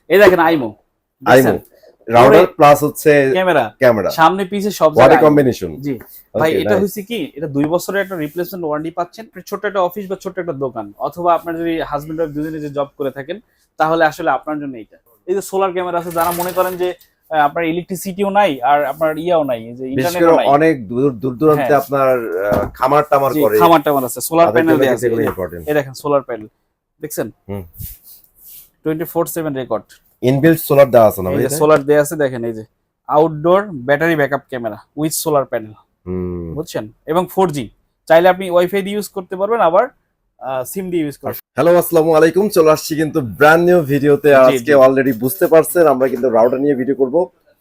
এই দেখেন IMO IMO router plus হচ্ছে ক্যামেরা সামনে পিছে সব জায়গায় ওয়াটার কম্বিনেশন। জি ভাই, এটা হইছে কি, এটা 2 বছরের একটা রিপ্লেসমেন্ট ওয়ারেন্টি পাচ্ছেন। ছোট একটা অফিস বা ছোট একটা দোকান, অথবা আপনার যদি হাজবেন্ড ওয়াইফ দুজনে যে জব করে থাকেন, তাহলে আসলে আপনার জন্য এইটা। এই যে সোলার ক্যামেরা আছে, যারা মনে করেন যে আপনার ইলেকট্রিসিটিও নাই আর আপনার ইয়াও নাই, যে ইন্টারনেটও নাই, অনেক দূর দূরান্তে আপনার খামার টামার করে, খামার টামার আছে, সোলার প্যানেল দেয়া আছে। এই দেখেন সোলার প্যানেল দেখছেন, 24/7 রেকর্ড, ইনবিল্ট সোলার দেওয়া আছে না ভাই? এই যে সোলার দেয়া আছে দেখেন, এই যে outdoor battery backup camera with solar panel, বুঝছেন? এবং 4G, চাইলে আপনি ওয়াইফাই দিয়ে ইউজ করতে পারবেন, আবার সিম দিয়ে ইউজ করবেন। হ্যালো, আসসালামু আলাইকুম। চলে আসছি কিন্তু ব্র্যান্ড নিউ ভিডিওতে। আজকে অলরেডি বুঝতে পারছেন আমরা কিন্তু রাউটার নিয়ে ভিডিও করব,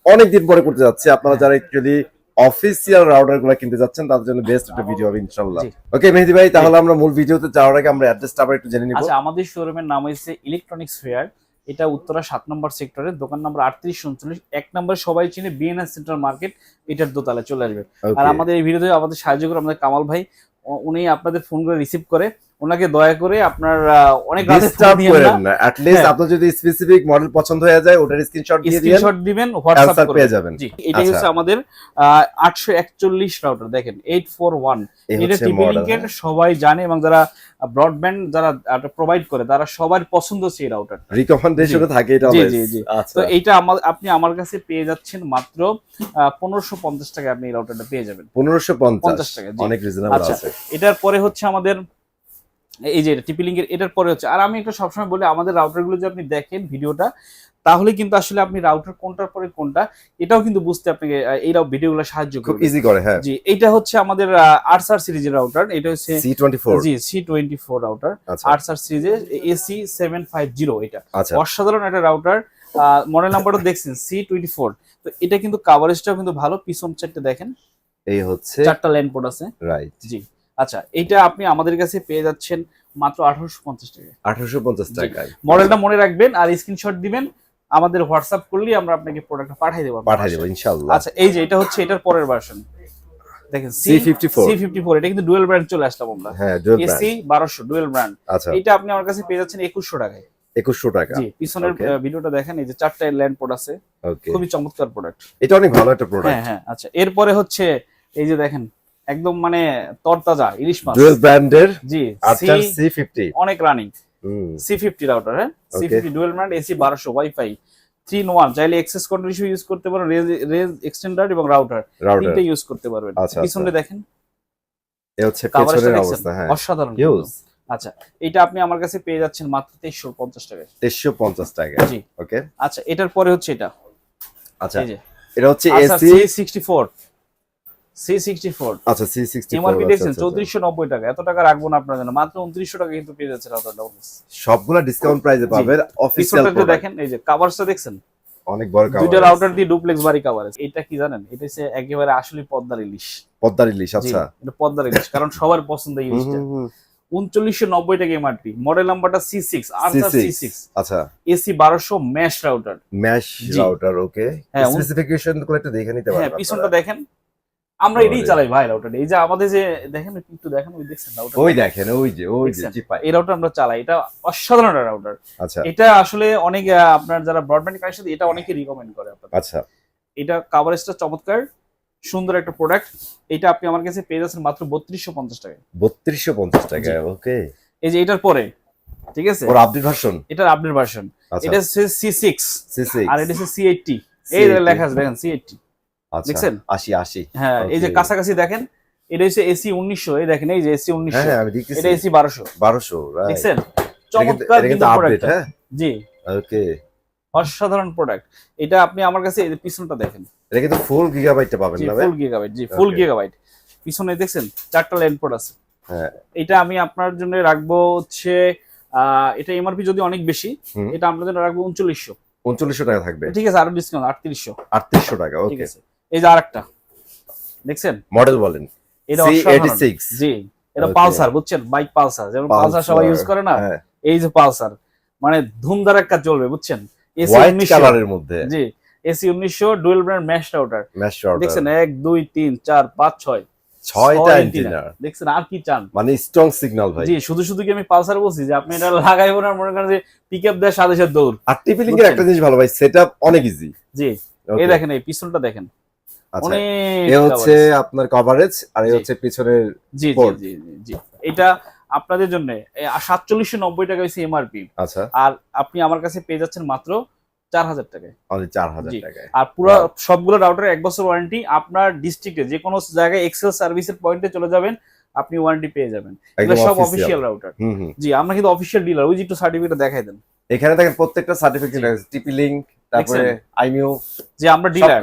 অনেকদিন পরে করতে যাচ্ছি। আপনারা যারা অ্যাকচুয়ালি অফিসিয়াল রাউটার গুলো কিনতে যাচ্ছেন তাদের জন্য বেস্ট একটা ভিডিও হবে ইনশাআল্লাহ। ওকে মেহেদী ভাই, তাহলে আমরা মূল ভিডিওতে যাওয়ার আগে আমরা অ্যাড্রেসটা আবার একটু জেনে নিব। আচ্ছা, আমাদের শোরুমের নাম হইছে ইলেকট্রনিক্স ফেয়ার, এটা উত্তরা 7 নম্বর সেক্টরে, দোকান নম্বর 3839। 1 নম্বর সবাই চিনে বিএনএস সেন্ট্রাল মার্কেট, এটার দোতলায় চলে আসবে। আর আমাদের এই ভিডিওতে আমাদের সাহায্য করে আমাদের কামাল ভাই, উনি আপনাদের ফোনগুলো রিসিভ করে। ওনাকে দয়া করে আপনার অনেক ডিস্টার্ব করেন না, এট লিস্ট আপনার যদি স্পেসিফিক মডেল পছন্দ হয়ে যায় ওটার স্ক্রিনশট দিবেন, হোয়াটসঅ্যাপ পেয়ে যাবেন। জি, এটাই হচ্ছে আমাদের 841 রাউটার, দেখেন 841। এটা টিপি লিংকের, সবাই জানে, এবং যারা ব্রডব্যান্ড যারা প্রোভাইড করে তারা সবার পছন্দ সেই রাউটার, রিকমেন্ডেশনে থাকে এটা। জি জি জি। তো এইটা আপনি আমার কাছে পেয়ে যাচ্ছেন মাত্র 1550 টাকায়, আপনি এই রাউটারটা পেয়ে যাবেন 1550 টাকা, অনেক রিজনেবল আছে। এটার পরে হচ্ছে আমাদের এই যে টিপি লিংকের, এটার পরে হচ্ছে, আর আমি একটা সবসময় বলি, আমাদের রাউটারগুলো যদি আপনি দেখেন ভিডিওটা, তাহলে কিন্তু আসলে আপনি রাউটার কোনটার পরে কোনটা এটাও কিন্তু বুঝতে আপনাকে এই ভিডিওগুলো সাহায্য করবে, খুব ইজি করে। হ্যাঁ জি, এটা হচ্ছে আমাদের আরসার সিরিজের রাউটার, এটা হচ্ছে C24, জি C24 রাউটার, আরসার সিরিজের AC750। এটা অসাধারণ একটা রাউটার, মডেল নাম্বারও দেখছেন C24। তো এটা কিন্তু কভারেজটাও কিন্তু ভালো, পিছন সাইডটা দেখেন, এই হচ্ছে 4টা ল্যান্ড পোর্ট আছে, রাইট। জি। আচ্ছা, এটা আপনি আমাদের কাছে পেয়ে যাচ্ছেন মাত্র 1850 টাকায়। 1850 টাকায়। মডেলটা মনে রাখবেন আর স্ক্রিনশট দিবেন, আমাদের হোয়াটসঅ্যাপ করলেই আমরা আপনাকে প্রোডাক্টটা পাঠিয়ে দেব ইনশাআল্লাহ। আচ্ছা, এই যে এটা হচ্ছে এটার পরের ভার্সন, দেখেন C54। এটা কিন্তু ডুয়াল ব্র্যান্ড চলে আসলাম আমরা। হ্যাঁ, dual brand, AC1200 dual brand. আচ্ছা, এটা আপনি আমার কাছে পেয়ে যাচ্ছেন 2100 টাকায়। 2100 টাকা, জি। পিছনের ভিডিওটা দেখেন, এই যে 4টা ল্যান্ড পোর্ট আছে, খুবই চমৎকার প্রোডাক্ট, এটা অনেক ভালো একটা প্রোডাক্ট। হ্যাঁ হ্যাঁ। আচ্ছা, এরপরে হচ্ছে এই যে দেখেন, একদম মানে তরতাজা ইলিশ মাছ, ডুয়াল ব্র্যান্ডের, জি, C50 অনেক রানিং C50 রাউটার। হ্যাঁ, C50 dual brand, AC1200, wifi 3-in-1, চাইলে এক্সেস কন্ট্রোল হিসেবে ইউজ করতে পারেন, রেজ এক্সটেন্ডার এবং রাউটার তিনটে ইউজ করতে পারবেন। পিছনে দেখেন, এই হচ্ছে পেছনের অবস্থা, হ্যাঁ অসাধারণ। আচ্ছা, এটা আপনি আমার কাছে পেয়ে যাচ্ছেন মাত্র 2350 টাকায়। 2350 টাকা, জি। ওকে, আচ্ছা, এটার পরে হচ্ছে এটা, আচ্ছা, এটা হচ্ছে C64। আচ্ছা, C64 এমআরপি দেখছেন 3490 টাকা। এত টাকা রাখবো না আপনার জন্য, মাত্র 2900 টাকা কিন্তু পেয়ে যাচ্ছে রাউটারটা। সবগুলা ডিসকাউন্ট প্রাইসে পাবেন। অফিশিয়াল প্রোডাক্ট দেখেন, এই যে কভারটা দেখছেন, অনেক বড় কভার, দুইটা রাউটার দিয়ে ডুপ্লেক্স বাড়ি কভারেজ। এটা কি জানেন, এটা হচ্ছে একেবারে আসলে পদ্মার ইলিশ। আচ্ছা, এটা পদ্মার ইলিশ, কারণ সবার পছন্দ এই ইলিশটা। 3990 টাকা এমআরপি, মডেল নাম্বারটা C6, আরসার C6। আচ্ছা, AC1200 মেশ রাউটার, ওকে। স্পেসিফিকেশন গুলো একটু দেখে নিতে পারেন। হ্যাঁ, পিছনটা দেখেন, আমরা এটাই চালাই ভাই রাউটার। এই যে আমাদের যে দেখেন, একটু দেখেন, ওই দেখছেন রাউটার, ওই দেখেন, ওই যে এই রাউটার আমরা চালাই, এটা অসাধারণ রাউটার। আচ্ছা, এটা আসলে অনেক আপনার যারা ব্রডব্যান্ড কানেকশন, এটা অনেকে রিকমেন্ড করে আপনাদের। আচ্ছা, এটা কভারেজটা চমৎকার, সুন্দর একটা প্রোডাক্ট। এটা আপনি আমার কাছে পেয়ে যাচ্ছেন মাত্র 3250 টাকায়। 3250 টাকা, ওকে। এই যে এটার পরে, ঠিক আছে, ওর আপডেট ভার্সন, এটার আপডেট ভার্সন, এটা হচ্ছে C6, আর এটা হচ্ছে C80। এই লেখা আছে দেখেন, C80, দেখছেন 80। হ্যাঁ, এই যে কাছাকাছি দেখেন, এটা হচ্ছে AC1900। এই দেখেন, এই যে AC1900, হ্যাঁ আমি দেখতেছি, এটা AC1200, রাইট, দেখছেন, চমৎকার কিন্তু আপডেট। হ্যাঁ, জি, ওকে, অসাধারণ প্রোডাক্ট। এটা আপনি আমার কাছে এই পিছনটা দেখেন, এটা কিন্তু ফুল গিগাবাইটটা পাবেন না? ফুল গিগাবাইট, জি, ফুল গিগাবাইট। পিছনে দেখছেন 4টা ল্যান্ড পোর্ট আছে। হ্যাঁ, এটা আমি আপনার জন্য রাখবো হচ্ছে এটা এমআরপি যদি অনেক বেশি, এটা আপনার জন্য রাখবো 3900 টাকা থাকবে, ঠিক আছে, আরো ডিসকাউন্ট 3800 টাকা, ওকে। এই যে আরেকটা দেখছেন, মডেল বলেন, এটা C86, জি, এটা পালসার, বুঝছেন, বাইক পালসার, যেমন পালসার সবাই ইউজ করে না, এই যে পালসার, মানে ধুমধারাক্কা চলবে, বুঝছেন। হোয়াইট কালারের মধ্যে, জি, AC1900 dual brand mesh router, দেখছেন, 1 2 3 4 5 6 6টা অ্যান্টেনা দেখছেন, আর কি চান? মানে স্ট্রং সিগন্যাল ভাই। জি, শুধু শুধু কি আমি পালসার বলছি যে আপনি এটা লাগাইবো না, মনে করেন যে পিকআপ দেওয়ার সাথে সাথে দৌড়। আর টিপি লিংকের একটা জিনিস ভালো ভাই, সেটআপ অনেক ইজি। জি, এই দেখেন এই পিছনটা দেখেন, আচ্ছা অনেক এই হচ্ছে আপনার কভারেজ, আর এই হচ্ছে পিছনের জি জি port। জি জি জি। এটা আপনাদের জন্য 4790 টাকা হচ্ছে এমআরপি, আচ্ছা আর আপনি আমার কাছে পেয়ে যাচ্ছেন মাত্র 4000 টাকায়। অনলি 4000 জি। টাকায়। আর পুরো সবগুলো রাউটারে 1 বছর ওয়ারেন্টি। আপনার ডিস্ট্রিক্টে যে কোনো জায়গায় এক্সেল সার্ভিসের পয়েন্টে চলে যাবেন, আপনি ওয়ারেন্টি পেয়ে যাবেন। এগুলো সব অফিশিয়াল রাউটার। জি, আমরা কিন্তু অফিশিয়াল ডিলার। ওই যে একটু সার্টিফিকেট দেখাই দেন। এখানে দেখেন প্রত্যেকটা সার্টিফিকেট আছে, টিপি লিংক, তারপরে আইমিউ, যে আমরা ডিলার।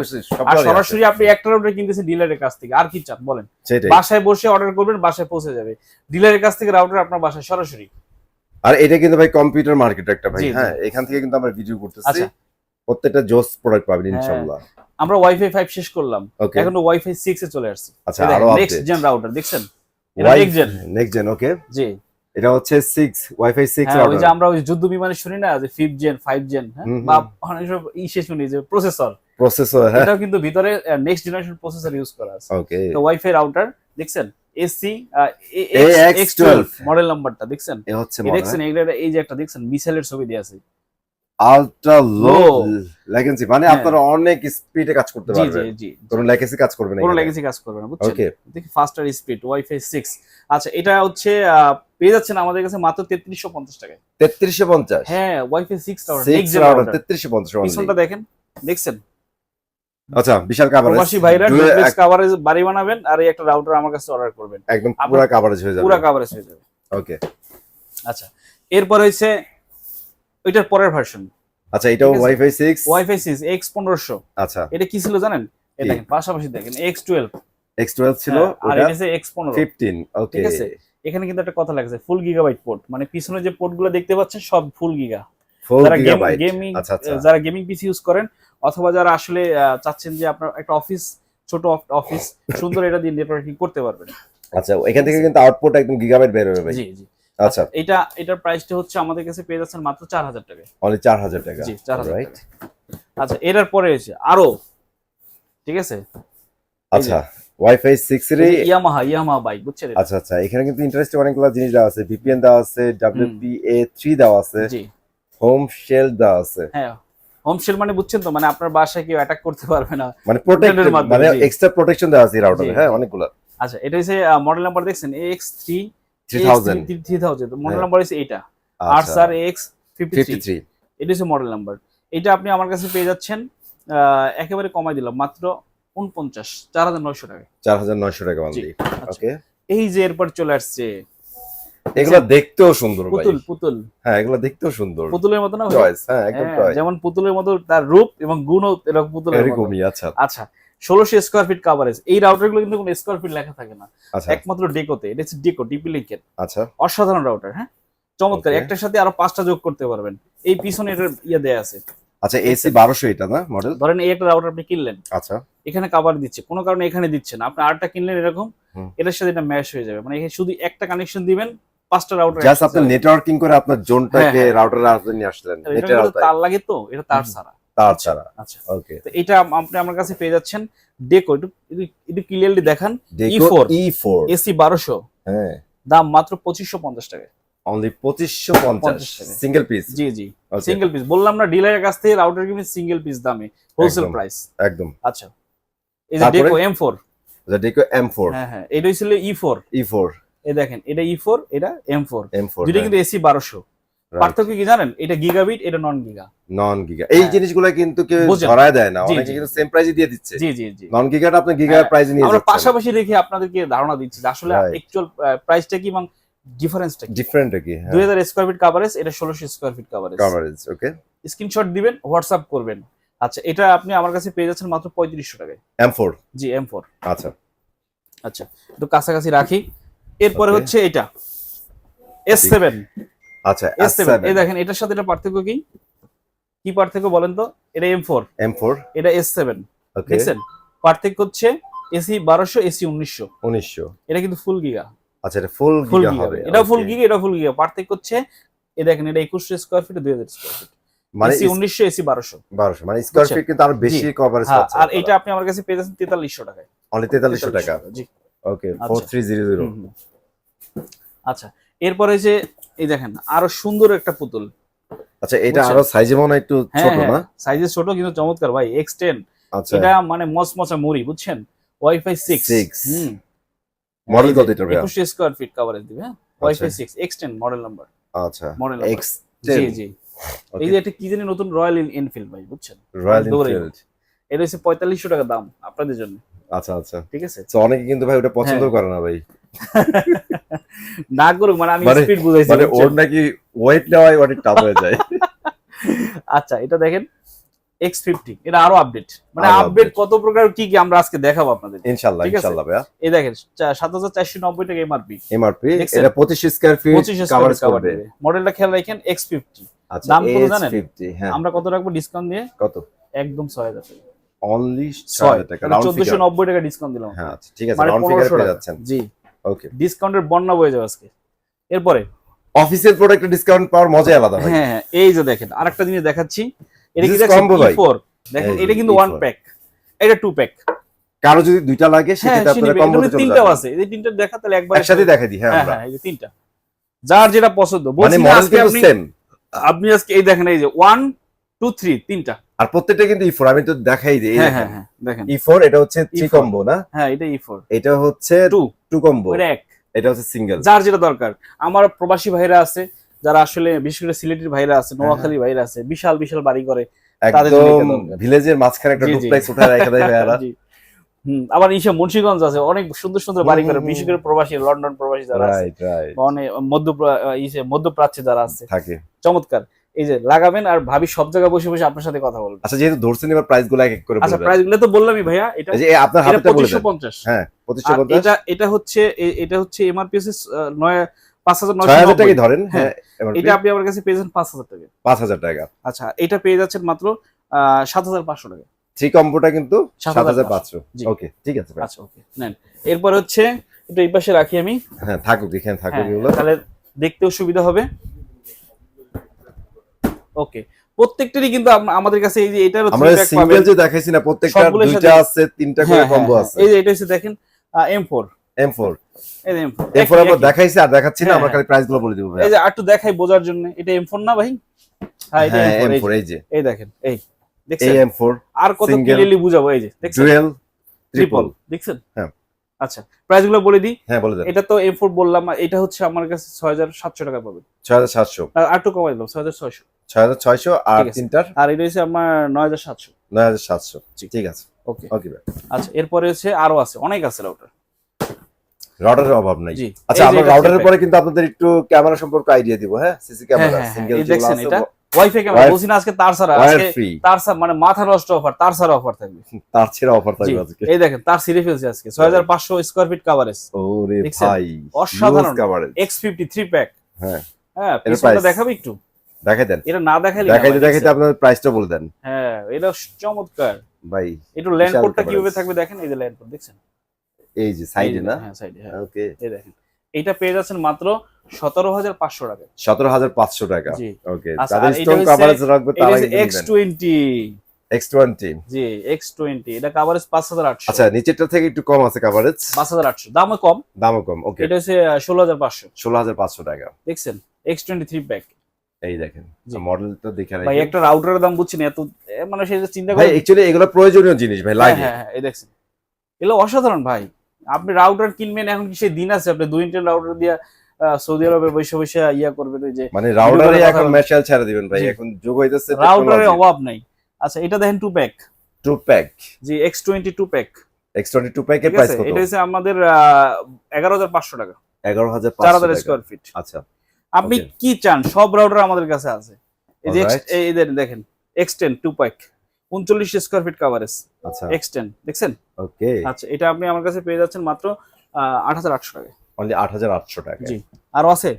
আর সরাসরি আপনি একটা রাউটার কিনতেছেন ডিলারের কাছ থেকে, আর কি চান বলেন? বাসায় বসে অর্ডার করবেন, বাসায় পৌঁছে যাবে। ডিলারের কাছ থেকে রাউটার আপনার বাসায় সরাসরি। আর এটা কিন্তু ভাই কম্পিউটার মার্কেট একটা ভাই, হ্যাঁ এখান থেকে কিন্তু আমরা ভিডিও করতেছি। প্রত্যেকটা জোস প্রোডাক্ট পাবেন ইনশাআল্লাহ। আমরা ওয়াইফাই 5 শেষ করলাম, এখন ওয়াইফাই 6 এ চলে আসছে। আচ্ছা, আরো নেক্সট জেন রাউটার দেখছেন, এটা নেক্সট জেন। ওকে জি, এটা হচ্ছে 6 ওয়াইফাই 6 রাউটার। ওই যে আমরা ওই যুদ্ধ বিমানে শুনি না যে 5th জেন 5 জেন, হ্যাঁ, বা অনেক সব শুনি যে প্রসেসর, হ্যাঁ, এটাও কিন্তু ভিতরে নেক্সট জেনারেশন প্রসেসর ইউজ করা আছে। ওকে, তো ওয়াইফাই রাউটার দেখছেন, এসি AX12 মডেল নাম্বারটা দেখছেন, এই হচ্ছে দেখছেন এই যে একটা দেখছেন মিসাইলের ছবি দেয়া আছে, আলট্রা লো ল্যাটেন্সি, মানে আপনারা অনেক স্পিডে কাজ করতে পারবেন। জি জি, কোনো ল্যাটেন্সি কাজ করবে না, কোনো ল্যাটেন্সি কাজ করবে না, বুঝছেন? দেখি ফাস্টার স্পিড ওয়াইফাই 6। আচ্ছা, এটা হচ্ছে পেয়ে যাচ্ছেন আমাদের কাছে মাত্র 3350 টাকায়। 3350? হ্যাঁ, ওয়াইফাই 6 রাউটার, 6 রাউটার 3350 অনলি। পিছনটা দেখেন, দেখছেন? আচ্ছা, বিশাল কভারেজ। প্রবাসী ভাইরা ডুপ্লেক্স কভারেজ বাড়ি বানাবেন, আর এই একটা রাউটার আমার কাছে অর্ডার করবেন, একদম পুরো কভারেজ হয়ে যাবে, পুরো কভারেজ হয়ে যাবে। ওকে, আচ্ছা, এরপর হচ্ছে ওইটার পরের ভার্সন। আচ্ছা, এটাও ওয়াইফাই 6, ওয়াইফাই 6 X1500। আচ্ছা, এটা কি ছিল জানেন? এই দেখেন পাশাপাশি দেখেন X12 ছিল, আর এটা হচ্ছে X15। ওকে, ঠিক আছে, এখানে কিন্তু একটা কথা লাগছে, ফুল গিগাবাইট পোর্ট, মানে পিছনে যে পোর্টগুলো দেখতে পাচ্ছেন সব ফুল গিগা। যারা যারা গেমিং পিসি ইউজ করেন, অথবা যারা আসলে চাচ্ছেন যে আপনার একটা অফিস, ছোট অফিস সুন্দর এটা দিয়ে নেটওয়ার্কিং করতে পারবেন। আচ্ছা, এখান থেকে কিন্তু আউটপুট একদম গিগাবাইট বের হবে ভাই। জি জি। আচ্ছা, এটার প্রাইসটা হচ্ছে আমাদের কাছে পেয়ে যাচ্ছেন মাত্র 4000 টাকা। অনলি 4000 টাকা। জি, 4000 টাকা। আচ্ছা, এটার পরে হচ্ছে আরো, ঠিক আছে, আচ্ছা, ওয়াইফাই 6 এর ইয়ামাহা বাইক, বুঝছেন? আচ্ছা আচ্ছা, এখানে কিন্তু ইন্টারেস্টিং অনেকগুলো জিনিস দেওয়া আছে, ভিপিএন দেওয়া আছে, WPA3 দেওয়া আছে, জি, হোম শেল দেওয়া আছে। হ্যাঁ, হোম শেল মানে বুঝছেন তো, মানে আপনার বাসায় কেউ অ্যাটাক করতে পারবে না, মানে প্রোটেক্টেড, মানে এক্সট্রা প্রোটেকশন দেওয়া আছে এই রাউটারে, হ্যাঁ, অনেকগুলো। আচ্ছা, এটা হচ্ছে মডেল নাম্বার দেখছেন AX3000, মডেল নাম্বার হচ্ছে এটা RSR AX53, এটা হচ্ছে মডেল নাম্বার। এটা আপনি আমার কাছে পেয়ে যাচ্ছেন একেবারে কমাই দিলাম মাত্র 49,4900 টাকা। 4900 টাকা অনলি। ওকে, এই যে এরপর চলে আসছে, এগুলো দেখতেও সুন্দর ভাই, পুতুল, হ্যাঁ, এগুলো দেখতেও সুন্দর, পুতুলের মতো না? চয়েস, হ্যাঁ, একদম চয়েস, যেমন পুতুলের মতো তার রূপ এবং গুণও এরকম পুতুলের মতো। এরকমই। আচ্ছা আচ্ছা, 1600 স্কয়ার ফিট কভারেজ। এই রাউটারগুলো কিন্তু কোনো স্কয়ার ফিট লেখা থাকে না, একমাত্র ডেকোতে। এটা হচ্ছে ডেকো টিপি লিংকের। আচ্ছা, অসাধারণ রাউটার, হ্যাঁ, চমৎকার। একটার সাথে আরো 5টা যোগ করতে পারবেন। এই পিছনে এর দেয়া আছে। আচ্ছা, AC 1200 এটা না মডেল? ধরেন এই একটা রাউটার আপনি কিনলেন, আচ্ছা, এখানে কভার দিচ্ছে, কোনো কারণে এখানে দিচ্ছে না, আপনি আরেকটা কিনলেন এরকম, এটার সাথে এটা ম্যাশ হয়ে যাবে। মানে এখানে শুধু একটা কানেকশন দিবেন, 5টা রাউটার, জাস্ট আপনি নেটওয়ার্কিং করে আপনার জোনটাকে রাউটারের আউটপুট নিয়ে আসলেন। এটা তার লাগে তো, এটা তার ছাড়া। আচ্ছা, ওকে, তো এটা আপনি আমার কাছে পেয়ে যাচ্ছেন ডেকো। একটু ক্লিয়ারলি দেখান, E4 AC 1200, হ্যাঁ, দাম মাত্র 2550 টাকা। Only 2550 single piece? জি জি, সিঙ্গেল পিস। বললাম না, ডিলারের কাছ থেকে রাউটার কিনে সিঙ্গেল পিস দামে, হোলসেল প্রাইস একদম। আচ্ছা, এই যে ডেকো M4, ডেকো M4, হ্যাঁ হ্যাঁ, এটা হইছিল E4, এই দেখেন, এটা E4, এটা M4, দুটো কিন্তু AC 1200। পার্থক্য কি জানেন? এটা গিগাবিট, এটা নন গিগা। এই জিনিসগুলো কিন্তু কেউ ধরায় দেয় না, অনেকে কিন্তু সেম প্রাইসে দিয়ে দিচ্ছে। জি জি জি, নন গিগাটা আপনি গিগা প্রাইসে নিয়ে যাচ্ছেন। আমরা পাশাপাশি রেখে আপনাদেরকে ধারণা দিচ্ছি যে আসলে অ্যাকচুয়াল প্রাইসটা কি এবং ডিফারেন্সটা কি। 2000 স্কয়ার ফিট কভারেজ, এটা 1600 স্কয়ার ফিট কভারেজ। ওকে, স্ক্রিনশট দিবেন, হোয়াটসঅ্যাপ করবেন। আচ্ছা, এটা আপনি আমার কাছে পেয়ে যাচ্ছেন মাত্র 3500 টাকায়। M4? জি, M4। আচ্ছা আচ্ছা, একটু কাছাকাছি রাখি। এরপরে হচ্ছে এটা S7। আচ্ছা, S7, এই দেখেন, এটার সাথে এটা পার্থক্য কি পার্থক্য বলেন তো? এটা M4, এটা S7। দেখছেন পার্থক্য হচ্ছে AC 1200, AC 1900। এটা কিন্তু ফুল গিগা। আচ্ছা, এটা ফুল গিগা হবে। এটা ফুল গিগা, এটা ফুল গিগা। পার্থক্য হচ্ছে এই দেখেন, এটা 2100 স্কয়ার ফিট, 2000 স্কয়ার ফিট, মানে AC 1900, AC 1200, মানে স্কয়ার ফিট কিন্তু আরো বেশি কভারেজ পাচ্ছে। আর এটা আপনি আমার কাছে পেয়ে যাচ্ছেন 4300 টাকায়। অনলি 4300 টাকা। জি, ওকে আচ্ছা। 4300 হুম। আচ্ছা, এরপরে যে এই দেখেন আরো সুন্দর একটা পুতুল। আচ্ছা এটা বুঝছেন? আরো সাইজে মনে হয় একটু হ্যাঁ ছোট হ্যাঁ, না? সাইজে ছোট কিন্তু চমৎকার ভাই, X10। আচ্ছা এটা মানে মচমচা মুড়ি, বুঝছেন? ওয়াইফাই 6। 6 হুম। মডেল কত এটা ভাইয়া? 21 স্কয়ার ফিট কভারেজ দিবে, হ্যাঁ। Wifi 6 X10 model number. আচ্ছা মডেল নাম্বার। X10 জি জি। এই যে এটা কি জানি নতুন রয়্যাল এনফিল্ড ভাই, বুঝছেন? রয়্যাল দৌড়াই। এনফিল্ড। এটা হচ্ছে 4500 টাকা দাম আপনাদের জন্য, আচ্ছা আচ্ছা, ঠিক আছে? তো অনেকে কিন্তু ভাই ওটা পছন্দ হ্যাঁ। করে না ভাই, না করুক, মানে আমি মানে স্পিড বুঝাইছি, মানে ওর বুঝছেন? নাকি ওয়েট নেওয়াই অনেক টাফ হয়ে যায়। আচ্ছা, এটা দেখেন X50, এটা আরো আপডেট, মানে আরো আপডেট update। কত প্রকার কি কি আমরা আজকে দেখাবো আপনাদের। ইনশাআল্লাহ ঠিক আছে? ইনশাআল্লাহ ভাইয়া। এই দেখেন 7490 টাকা এমআরপি, এমআরপি দেখছেন? এটা 25 square feet 25 cover square cover করবে। দিবে। মডেলটা খেয়াল রাখেন X50। আচ্ছা দাম কত জানেন? S50 হ্যাঁ আমরা কত রাখবো ডিসকাউন্ট দিয়ে? কত? একদম 6000 টাকা। অনলি 6 6000 টাকা রাউন্ড ফিগার। 1490 টাকা ডিসকাউন্ট দিলাম। হ্যাঁ আচ্ছা ঠিক আছে, মানে রাউন্ড ফিগার 1500 পেয়ে টাকা। যাচ্ছেন। জি, ওকে, ডিসকাউন্টের বন্যা বয়ে যাবে আজকে। এরপরে অফিসিয়াল প্রোডাক্টে ডিসকাউন্ট পাওয়ার মজাই আলাদা ভাই। হ্যাঁ হ্যাঁ, এই যে দেখেন আরেকটা জিনিস দেখাচ্ছি। এটা কি This is দেখছেন? combo ভাই। E4 দেখেন, এই যে এটা কিন্তু E4 1 প্যাক, এটা 2 প্যাক। কারো যদি দুইটা লাগে হ্যাঁ, সেক্ষেত্রে আপনারা কম্বোতে চলে তিনটাও যাবেন। আছে, এই তিনটা দেখা তাহলে একবার একসাথে দেখাই দিই হ্যাঁ হ্যাঁ আমরা। হ্যাঁ, এই যে তিনটা, যার যেটা পছন্দ মানে বলছি না মডেল আজকে কিন্তু আপনি সেম, আপনি আজকে এই দেখেন, এই যে 1 2 3 তিনটা। আর প্রত্যেকটা কিন্তু E4 আমি তো দেখাই দিই। এই হ্যাঁ দেখেন হ্যাঁ হ্যাঁ, দেখেন E4 এটা হচ্ছে 3 E4 কম্বো না? হ্যাঁ, এটা E4 এটা হচ্ছে 2 2 কম্বো, ওটা এক। এটা হচ্ছে সিঙ্গেল। যার যেটা দরকার। আমার প্রবাসী ভাইরা আছে যারা আসলে, বিশেষ করে সিলেটের ভাইরা আছে, নোয়াখালী ভাইরা আছে, বিশাল বিশাল বাড়ি করে, তাদের জন্য একদম এটা দরকার। ভিলেজের মাঝখানে একটা জি, জি। ডুপ্লেক্স উঠায় রেখে দেয় ভাইয়ারা। জি। আবার ইসে মুন্সিগঞ্জ আছে, অনেক সুন্দর সুন্দর বাড়ি করে, হুম, বিশেষ করে প্রবাসী, লন্ডন প্রবাসী যারা আছে, রাইট রাইট, বা অনেক মধ্যপ্রাচ্যে যারা আছে, থাকে। চমৎকার। এই যে লাগাবেন আর ভাবি সব জায়গায় বসে বসে আপনার সাথে কথা বলবে। আচ্ছা যেহেতু ধরছেন এবার প্রাইস গুলো এক এক করে আচ্ছা, বলে দেন। প্রাইস গুলো তো বললামই ভাইয়া। এটা এই যে আপনার এটা হাতেটা বলে দেন। 2550। হ্যাঁ আর 2550। এটা হচ্ছে এটা হচ্ছে এমআরপি আছে 6000 5990 টাকাই ধরেন। হ্যাঁ, হ্যাঁ এটা আপনি আমার কাছে পেয়েছেন 5000 টাকা। 5000 টাকা। আচ্ছা, এটা পেয়ে যাচ্ছেন মাত্র 7500 টাকা। 3 কম্বোটা কিন্তু 7500 জি। 7500। ওকে ঠিক আছে ভাই। আচ্ছা, ওকে নেন। এরপর হচ্ছে এটা এই পাশে রাখি আমি। হ্যাঁ থাকুক এখানে থাকুক হ্যাঁ, এগুলো। তাহলে দেখতেও সুবিধা হবে। ওকে, প্রত্যেকটারই কিন্তু আমাদের কাছে এই যে এটারও আমরা 3 প্যাক সিঙ্গেল পাবেন। যে দেখাইছি না, প্রত্যেকটা সবগুলোর দুইটা সাথে- আছে, তিনটা করে হ্যাঁ, কম্বো হ্যাঁ, আছে। এই যে এটা হচ্ছে দেখেন M4, M4 এই যে M4 এরপর আমরা একই। দেখাইছি আর দেখাচ্ছি না, হ্যাঁ, আমরা হ্যাঁ। খালি প্রাইস গুলো বলে দিব ভাই। এই যে একটু দেখাই বোঝার জন্য, এটা M4 না ভাই? হ্যাঁ, এটা হ্যাঁ M4, এই M4 যে। এই যে এই দেখেন, এই এই দেখছেন? M4 আর কত single, ক্লিয়ারলি বুঝাবো, এই যে দেখছেন? Dual, triple, triple. দেখছেন? হ্যাঁ। আচ্ছা, প্রাইস গুলো বলে দিই। হ্যাঁ বলে দেন। এটা তো M4 বললাম, এটা হচ্ছে আমার কাছে 6700 টাকা পাবেন। 6700, আর একটু কমাই দিলাম, 6600। 6600 আর ঠিক আছে। তিনটার আর এটা হচ্ছে আমার 9700। 9700। জি। ঠিক আছে ওকে। ওকে ভাই। আচ্ছা, এরপরে হচ্ছে আরো আছে, অনেক আছে রাউটার। রাউটারের অভাব নাই। জি। আচ্ছা এই যে আমরা এটা রাউটারের three পরে কিন্তু আপনাদের একটু ক্যামেরা সম্পর্কে আইডিয়া দিব। হ্যাঁ সিসি pack। ক্যামেরা হ্যাঁ, সিঙ্গেল এই যেগুলো দেখছেন আছে এটা ওয়াইফাই ক্যামেরা, Wire- বলছি না আজকে তার ছাড়া, ওয়্যার আজকে ফ্রি, তার ছাড়া মানে মাথা নষ্ট অফার, তার ছাড়া অফার থাকবে। তার ছেড়ে অফার জি, থাকবে আজকে। এই দেখেন তার সিরে ফেলছে আজকে 6500 স্কয়ার ফিট কভারেজ, ওরে দেখছেন? ভাই অসাধারণ। কভারেজ। X50 3 pack. হ্যাঁ হ্যাঁ, এর পিছনটা price? দেখাবো একটু। দেখাই দেন, এটা না দেখাইলে না দেখাইতে ভাই, দেখাইতে দেখছেন? আপনার প্রাইসটা বলে দেন হ্যাঁ, এটা চমৎকার। ভাই। একটু ল্যান্ড বিশাল কোডটা coverage। কিভাবে থাকবে দেখেন, এই যে ল্যান্ড কোড দেখছেন? এই যে সাইডে না? হ্যাঁ, সাইডে, হ্যাঁ। ওকে এই দেখেন, এটা পেয়ে যাচ্ছেন মাত্র 17500 টাকা। 17500 টাকা। জি। ওকে আচ্ছা, যাদের আর এটা স্ট্রং হচ্ছে- কভারেজ রাখবে এটা তারা হচ্ছে কিন্তু নেবেন। X20। X20। জি, X20, এটা কভারেজ 5800। আচ্ছা নিচেরটা থেকে একটু কম আছে কভারেজ, 5800, দামও কম। দামও কম। ওকে এটা হচ্ছে 16500, 16500 টাকা। দেখছেন? X23 pack. এই দেখেন জি। মডেলটা দেখে ভাই রাখেন একটা রাউটারের দাম বুঝছেন এত, মানে সেটা চিন্তা ভাই। করে। অ্যাকচুয়ালি এগুলো প্রয়োজনীয় জিনিস ভাই, হ্যাঁ লাগে। হ্যাঁ হ্যাঁ, এই দেখছেন, এগুলো অসাধারণ ভাই। আপনি রাউটার কিনবেন, এখন কি সেই দিন আছে আপনি 2 ইন্টার রাউটার দিয়ে সৌদি আরবে বসে বসে ইয়া করবেন? ওই যে মানে রাউটারে কথা এখন বলেন। মেশাল ছেড়ে দিবেন ভাই, জি। এখন যুগ হইতেছে রাউটারের অভাব নাই। আচ্ছা, এটা দেখেন 2 প্যাক। 2 প্যাক জি, X20 2 প্যাক। X22 প্যাকের ঠিক প্রাইস আছে, কত? এটা হচ্ছে আমাদের 11500 টাকা, 11500 4000 টাকা। Square feet. আচ্ছা আপনি Okay. কি চান, সব রাউটার আমাদের কাছে আছে। এই যে Alright. এই দেখেন X10 2 pack, 39 square feet coverage, আচ্ছা X10 দেখছেন? ওকে আচ্ছা, এটা আপনি আমার কাছে পেয়ে যাচ্ছেন মাত্র 8800 টাকা। অনলি 8800 টাকা। জি, আরো আছে।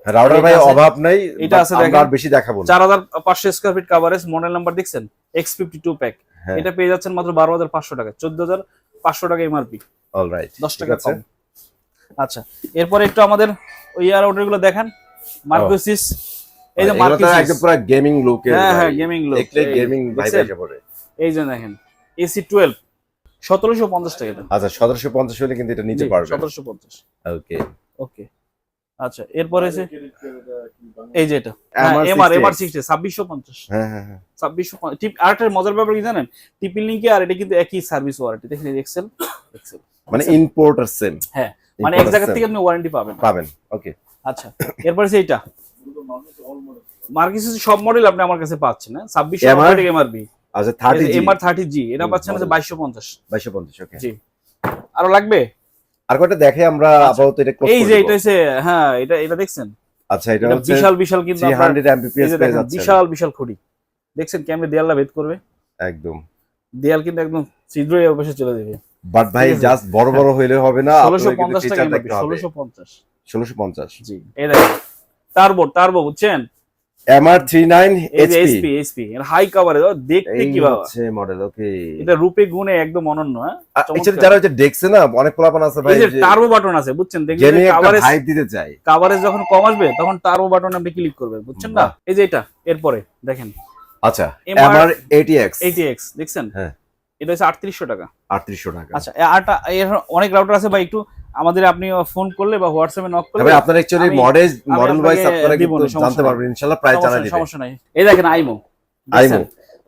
রাউটার ভাই এটা আছে- অভাব নাই, এটা আছে আমরা দেখেন। আর বেশি দেখাবো না। 4500 square feet coverage, model number দেখছেন? X52 pack. হ্যাঁ এটা পেয়ে যাচ্ছেন মাত্র 12500 টাকা, 14500 টাকা এমআরপি, অলরাইট 10 টাকা কম। আচ্ছা, এরপরে একটু আমাদের ওই ইয়ার অর্ডার গুলো দেখান। মার্কোসিস, এই যে এগুলো তো মার্কোসিস, একদম পুরো গেমিং লুকের। হ্যাঁ হ্যাঁ, গেমিং লোক, দেখলে গেমিং ভাই দেখছেন? এসে পড়ে। এই যে দেখেন AC12 1750 টাকা এটা। আচ্ছা 1750 হলে কিন্তু এটা নিতে পারবেন। 1750। ওকে ওকে আচ্ছা এরপরে আছে এই যে এটা MR এমআর 60X 60 2650। হ্যাঁ হ্যাঁ হ্যাঁ 2650 টিপ আরেকটা মজার ব্যাপার কি জানেন, টিপিং লিংকে আর এটা কিন্তু একই সার্ভিস ওয়ারেন্টি। দেখেন এক্সেল এক্সেল মানে ইম্পোর্টার সেম হ্যাঁ, মানে এক জায়গা থেকে আপনি ওয়ারেন্টি পাবেন। ওকে আচ্ছা এরপরে আছে এইটা মার্কিসের সব মডেল আপনি আমার কাছে পাচ্ছেন না 2600 টাকা এমআরপি। আচ্ছা 30 জি এমআর 30G এটা পাচ্ছেন 2250। 2250 ওকে জি আরো লাগবে আর কয়টা দেখে আমরা আপাতত এটা ক্লোজ এই করে যে দিব। এটা হচ্ছে হ্যাঁ এটা দেখছেন আচ্ছা এটা এটা হচ্ছে বিশাল বিশাল কিন্তু আপনার 300 mbps এই যে পেয়ে দেখেন যাচ্ছে বিশাল বিশাল খুঁটি দেখছেন কেমনে দেয়ালটা ভেদ করবে, একদম। দেয়াল কিন্তু একদম ছিদ্রই অবশ্যই চলে যাবে। বাট ভাই ঠিক আছে। জাস্ট বড় বড় হইলে হবে না, আপনাদের কিন্তু 1650 টাকা ফিচার এমআরপি দেখতে হবে। 1650। 1650 জি এই দেখেন টার্বো বুঝছেন MR39 এই যে HP এসপি এর হাই কভারেজ দেখতে এই কি বাবা, হচ্ছে মডেল ওকে। এটা রূপে গুণে একদম অনন্য। হ্যাঁ এটা যারা হচ্ছে দেখছে না অনেক পোলাপান আছে ভাই এই যে যে টার্বো বাটন আছে বুঝছেন, দেখবেন গেমিং একটা কভারেজ হাইপ দিতে চাই। কভারেজ যখন কম আসবে তখন টার্বো বাটন আপনি ক্লিক করবেন বুঝছেন না। এই যে এটা এরপরে দেখেন আচ্ছা MR MR80X 80X দেখছেন হ্যাঁ এটা হচ্ছে 3800 টাকা। 3800 টাকা। আচ্ছা আরটা এর অনেক রাউটার আছে ভাই, একটু আমাদের আপনি ফোন করলে বা হোয়াটসঅ্যাপে নক করলে তবে আপনারা অ্যাকচুয়ালি আমি- মডেল আমি ওয়াইজ আপনাকে আপনারা দিব কিন্তু না, সমস্যা জানতে নাই। পারবেন ইনশাআল্লাহ, প্রাইস জানাই দিবেন। সমস্যা নাই। এই দেখেন আইমো আইমো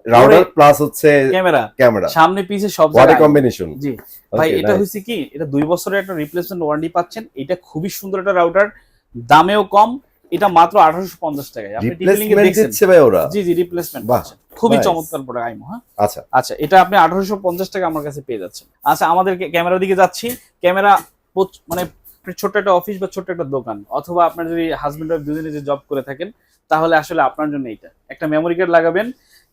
রাউটার প্লাস হচ্ছে ক্যামেরা ক্যামেরা সামনে পিছে সব ওয়াটার জায়গায়। কম্বিনেশন। জি ভাই Okay, এটা nice. হচ্ছে কি এটা 2 বছরের একটা রিপ্লেসমেন্ট ওয়ারেন্টি পাচ্ছেন। এটা খুবই সুন্দর একটা রাউটার, দামেও কম। এটা মাত্র 1850 টাকায় আপনি টিপিলিংকে রিপ্লেসমেন্ট দেখছেন। দিচ্ছে ভাই ওরা। জি রিপ্লেসমেন্ট বাহ, পাচ্ছেন, খুবই nice. চমৎকার প্রোডাক্ট আইমো। হ্যাঁ আচ্ছা আচ্ছা এটা আপনি 1850 টাকা আমার কাছে পেয়ে যাচ্ছেন। আচ্ছা আমাদের ক্যামেরার দিকে যাচ্ছি। ক্যামেরা মানে ছোট্ট একটা অফিস বা ছোট্ট একটা দোকান, অথবা আপনার যদি হাজবেন্ড ওয়াইফ দুজনে যে জব করে থাকেন, তাহলে আসলে আপনার জন্য এইটা একটা মেমোরি কার্ড লাগাবেন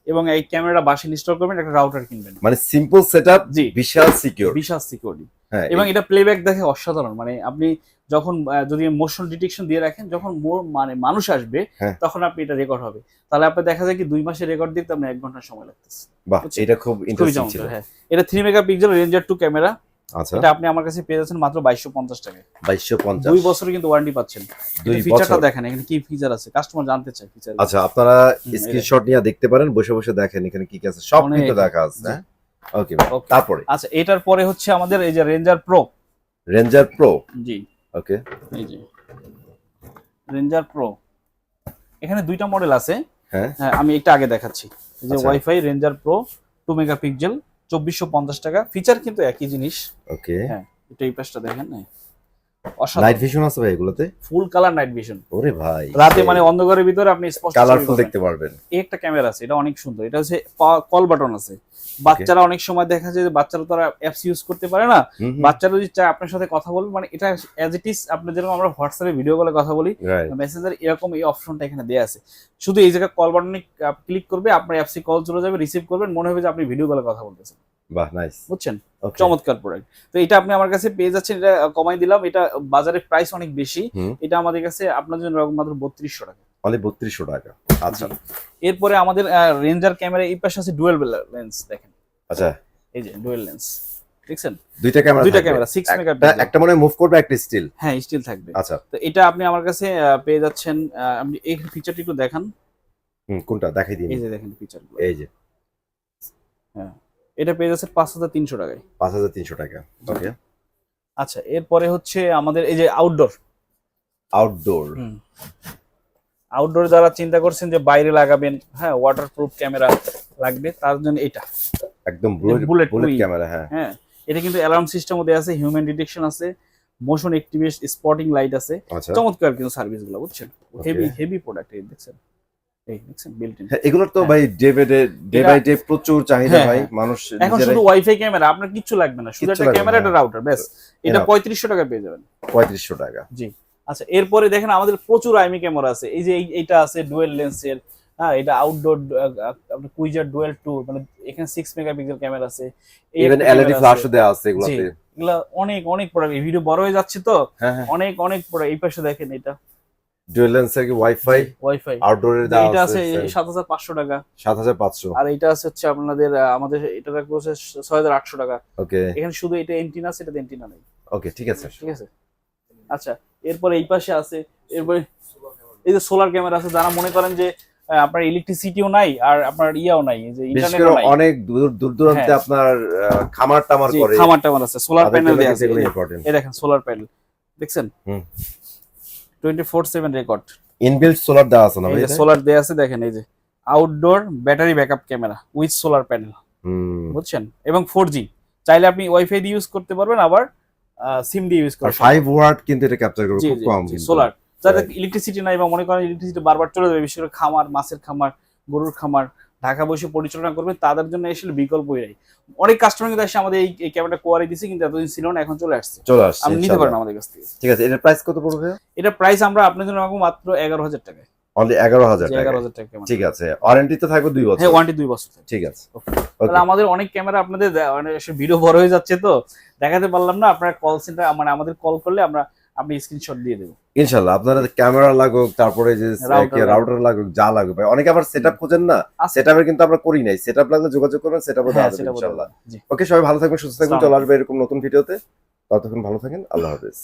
এবং এই ক্যামেরাটা বাসে ইনস্টল করবেন, একটা রাউটার কিনবেন। মানে সিম্পল সেটআপ জি। বিশাল সিকিউর। বিশাল সিকিউরিটি হ্যাঁ এবং এটা প্লেব্যাক দেখে অসাধারণ। মানে আপনি যখন যদি মোশন ডিটেকশন দিয়ে রাখেন, যখন মানে মানুষ আসবে হ্যাঁ। তখন আপনি এটা রেকর্ড হবে। তাহলে আপনি দেখা যায় কি 2 মাসের রেকর্ড দিতে আপনার 1 ঘন্টা সময় লাগতেছে। বাহ বুঝছেন? এটা খুব খুবই ইন্টারেস্টিং ছিল। চমৎকার। হ্যাঁ এটা 3 মেগাপিক্সেল রেঞ্জার 2 ক্যামেরা। আচ্ছা এটা আপনি আমার কাছে পেয়ে যাচ্ছেন মাত্র 2250 টাকায়। 2250 2 বছর কিন্তু ওয়ারেন্টি পাচ্ছেন। 2 ফিচারটা বছর। দেখেন এখানে কি ফিচার আছে, কাস্টমার জানতে চায় ফিচার। আচ্ছা আপনারা হুম, স্ক্রিনশট নিয়ে দেখতে পারেন, বসে বসে দেখেন এখানে কি কি আছে, সব অনেক। কিন্তু দেখা আছে। জি। হ্যাঁ ওকে Okay. তারপরে আচ্ছা এটার পরে হচ্ছে আমাদের এই যে রেঞ্জার প্রো। Ranger Pro. জি ওকে এই যে রেঞ্জার প্রো, এখানে 2টা মডেল আছে। হ্যাঁ হ্যাঁ আমি একটা আগে দেখাচ্ছি। এই যে আচ্ছা। ওয়াইফাই রেঞ্জার প্রো 2 মেগাপিক্সেল 2450 টাকা। ফিচার কিন্তু একই জিনিস। ওকে হ্যাঁ এটা এই পাশটা দেখেন না, নাইট অসাধারণ ভিশন আছে ভাই এগুলোতে। Full colour night vision. ওরে ভাই রাতে মানে অন্ধকারের ভিতরে আপনি স্পষ্ট কালারফুল দেখতে পারবেন। এই একটা ক্যামেরা আছে, এটা অনেক সুন্দর। এটা হচ্ছে কল বাটন আছে। বাচ্চারা অনেক সময় দেখা যায় যে বাচ্চারা তো অ্যাপস ইউজ করতে পারে না, হুম, হুম, বাচ্চারা যদি চায় আপনার সাথে কথা বলবে, মানে এটা অ্যাজ ইট ইজ আপনি যেরকম আমরা হোয়াটসঅ্যাপে ভিডিও কলে কথা বলি, right. মেসেঞ্জার এরকম এই অপশনটা এখানে দেয়া আছে। শুধু এই জায়গায় কল বাটনে ক্লিক করবে, আপনার অ্যাপসে কল চলে যাবে, রিসিভ করবেন, মনে হবে যে আপনি ভিডিও কলে কথা বলতেছেন। বাহ নাইস। বুঝছেন ওকে চমৎকার প্রোডাক্ট। তো এটা আপনি আমার কাছে পেয়ে যাচ্ছেন, এটা কমাই দিলাম। এটা বাজারের প্রাইস অনেক বেশি, হুম এটা আমাদের কাছে আপনার জন্য মাত্র 3200 টাকা। অনলি 3200 টাকা। আচ্ছা এরপরে আমাদের রেঞ্জার ক্যামেরা এই পাশে আছে ডুয়াল লেন্স। দেখেন আচ্ছা এই যে ডুয়াল লেন্স দেখছেন, দুইটা ক্যামেরা দুইটা ক্যামেরা 6 মেগাপিক্সেল। একটা মনে মুভ করবে, একটা স্টিল। হ্যাঁ স্টিল থাকবে। আচ্ছা তো এটা আপনি আমার কাছে পেয়ে যাচ্ছেন। আপনি এই ফিচারটি একটু দেখান। কোনটা দেখাই দিন। এই যে দেখেন ফিচারগুলো, এই যে হ্যাঁ এটা পেয়ে যাচ্ছে 5300 টাকায়। 5300 টাকা। ওকে আচ্ছা এরপরে হচ্ছে আমাদের এই যে আউটডোর। আউটডোর। আউটডোর যারা চিন্তা করছেন যে বাইরে লাগাবেন, হ্যাঁ ওয়াটারপ্রুফ ক্যামেরা লাগবে, তার জন্য এটা একদম bullet বুলেট proof। ক্যামেরা। হ্যাঁ হ্যাঁ এটা কিন্তু অ্যালার্ম সিস্টেম মধ্যে আছে, হিউম্যান ডিটেকশন আছে, মোশন অ্যাক্টিভেট স্পটিং লাইট আছে। আচ্ছা চমৎকার কিন্তু সার্ভিসগুলো বুঝছেন, Okay. Heavy product. এই দেখছেন, এই দেখছেন বিল্ট ইন। হ্যাঁ, এগুলোর তো ভাই ডে এটা- বাই ডে প্রচুর চাহিদা হ্যাঁ, ভাই, হ্যাঁ। মানুষ এখন নিজেরাই। শুধু ওয়াইফাই ক্যামেরা, আপনার কিচ্ছু লাগবে না, শুধু কিচ্ছু একটা লাগবে ক্যামেরা না, একটা রাউটার ব্যাস। এটা Enough. 3500 টাকা পেয়ে যাবেন। 3500 টাকা। জি আচ্ছা এরপরে দেখেন আমাদের প্রচুর আইমি ক্যামেরা আছে। এই যে এইটা আছে ডুয়েল লেন্সের। হ্যাঁ এটা আউটডোর আপনার কুইজার ডুয়েল 2, মানে এখানে 6 মেগাপিক্সেল ক্যামেরা আছে। এই ইভেন একটা এলইডি camera ফ্ল্যাশও আছে। দেয়া আছে জি এগুলোতে। এগুলা অনেক প্রোডাক্ট। এই ভিডিও বড় হয়ে যাচ্ছে তো, হ্যাঁ হ্যাঁ অনেক প্রোডাক্ট। এই পাশে দেখেন এটা ডুয়াল লেন্সের ওয়াইফাই ওয়াইফাই। আউটডোরের দেওয়া এটা আছে আছে 7500 টাকা। 7500। আর এটা আছে হচ্ছে আপনাদের আমাদের এটা রাখবো হচ্ছে 6800 টাকা। ওকে এখানে শুধু এটা এন্টিনা আছে, এটাতে এন্টিনা নেই। ওকে ঠিক আছে। ঠিক আছে আচ্ছা এরপরে এই পাশে আছে। এরপরে এই যে সোলার ক্যামেরা আছে, যারা মনে করেন যে আপনার ইলেকট্রিসিটিও নাই আর আপনার ইয়াও নাই, যে বিশেষ ইন্টারনেটও করে নাই। অনেক দূর দূরান্তে হ্যাঁ। আপনার খামার টামার জি, করে খামার টামার আছে, সোলার তাদের প্যানেল জন্য দেয়া কিন্তু আছে। এগুলো ইম্পর্টেন্ট। এই দেখেন সোলার প্যানেল দেখছেন, হুম। 24/7 রেকর্ড। ইনবিল্ট সোলার দেওয়া আছে না এই ভাই যে এটা? সোলার দেয়া আছে দেখেন, এই যে outdoor battery backup camera with solar panel, হুম। বুঝছেন, এবং 4G, চাইলে আপনি ওয়াইফাই দিয়ে ইউজ করতে পারবেন, আবার সিম দিয়ে ইউজ আর করতে 5 ওয়াট কিন্তু এটা ক্যাপচার করবে, জি খুব জি কম জি, কিন্তু। সোলার যাদের ইলেকট্রিসিটি নাই বা মনে করেন ইলেকট্রিসিটি বারবার চলে যাবে, বিশেষ করে খামার, মাছের খামার, গরুর খামার, ঢাকা বসে পরিচালনা করবে, তাদের জন্য আসলে বিকল্পই নাই। অনেক কাস্টমার কিন্তু এসে আমাদের এই ক্যামেরাটা কোয়ারি দিছে, কিন্তু এতদিন ছিল না, এখন চলে আসছে, চলে আসছে আপনি নিতে ইনশাআল্লাহ। পারেন আমাদের কাছ থেকে। ঠিক আছে, এটার প্রাইস কত পড়বে? এটা প্রাইস আমরা আপনার জন্য রাখবো মাত্র 11,000 টাকায়। অনলি 11,000 টাকা। 11,000 টাকা ক্যামেরা। ঠিক আছে, ওয়ারেন্টি তো থাকবে 2 বছর। হ্যাঁ, ওয়ারেন্টি 2 বছর থাকে। ঠিক আছে, তাহলে আমাদের অনেক ক্যামেরা আপনাদের মানে ভিডিও বড় হয়ে যাচ্ছে তো দেখাতে পারলাম না, আপনারা কল সেন্টার মানে আমাদের কল করলে আপনি স্ক্রিনশট দিয়ে দেবো। ইনশাআল্লাহ। আপনারা ক্যামেরা লাগুক, তারপরে যে Router রাউটার লাগুক, যা লাগুক ভাই, অনেকে আবার সেটআপ খোঁজেন না, আচ্ছা। সেটআপের কিন্তু আমরা করি নাই। সেটআপ লাগলে যোগাযোগ করবেন, সেটআপও হ্যাঁ, দেওয়া সেটা যাবে ইনশাআল্লাহ। বলতে জি। ওকে, সবাই ভালো থাকবেন, সুস্থ থাকবেন, আসসালামু চলে আসবে এরকম নতুন ভিডিওতে। ততক্ষণ ভালো থাকেন, আল্লাহ হাফেজ।